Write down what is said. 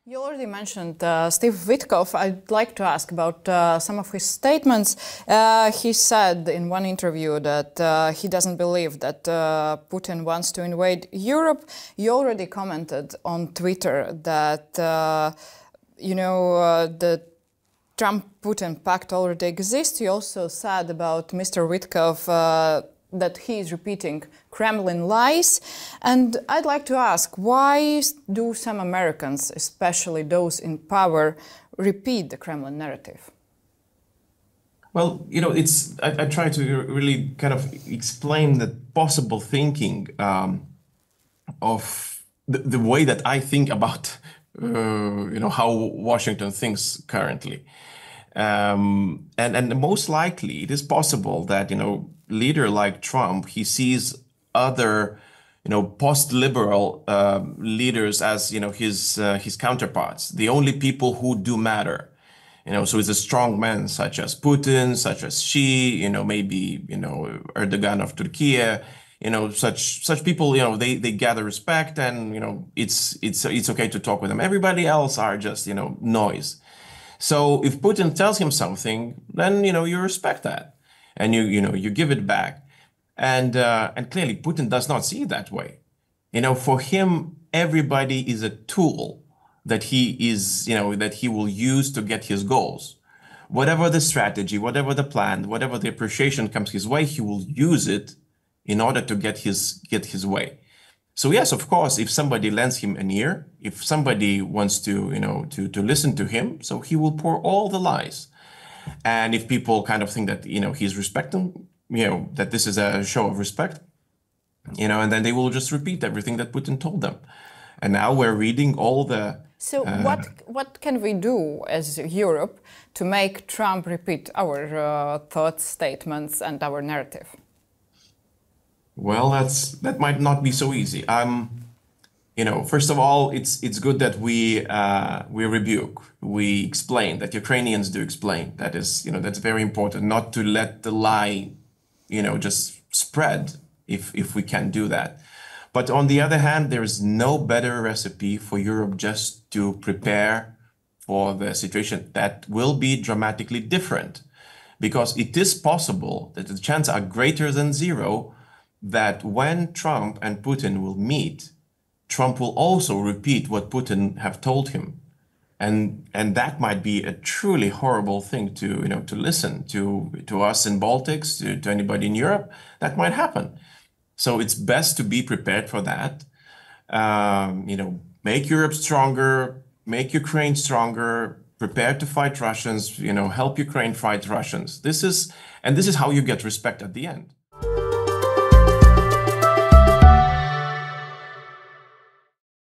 You already mentioned Steve Witkoff. I'd like to ask about some of his statements. He said in one interview that he doesn't believe that Putin wants to invade Europe. You already commented on Twitter that, the Trump-Putin pact already exists. You also said about Mr. Witkoff that he is repeating Kremlin lies. And I'd like to ask, why do some Americans, especially those in power, repeat the Kremlin narrative? Well, I try to really kind of explain the possible thinking of the way that I think about, how Washington thinks currently. And most likely it is possible that, leader like Trump, he sees other, post-liberal leaders as, his counterparts, the only people who do matter. So it's a strong man such as Putin, such as Xi, maybe, Erdogan of Turkey, such people, they gather respect and, it's okay to talk with them. Everybody else are just, noise. So if Putin tells him something, then, you respect that and you give it back. And clearly Putin does not see it that way. For him, everybody is a tool that that he will use to get his goals. Whatever the strategy, whatever the plan, whatever the appreciation comes his way, he will use it in order to get his way. So yes, of course, if somebody lends him an ear, if somebody wants to, to listen to him, so he will pour all the lies. And if people kind of think that, he's respecting, that this is a show of respect, and then they will just repeat everything that Putin told them. And now we're reading all the... So what can we do as Europe to make Trump repeat our thoughts, statements, and our narrative? Well, that might not be so easy. First of all, it's good that we rebuke, we explain, that Ukrainians do explain. That is, that's very important, not to let the lie, just spread if we can do that. But on the other hand, there is no better recipe for Europe just to prepare for the situation that will be dramatically different, because it is possible that the chances are greater than zero that when Trump and Putin will meet, Trump will also repeat what Putin have told him. And that might be a truly horrible thing to, to listen to us in Baltics, to anybody in Europe. That might happen. So it's best to be prepared for that. Make Europe stronger, make Ukraine stronger, prepare to fight Russians, help Ukraine fight Russians. This is how you get respect at the end.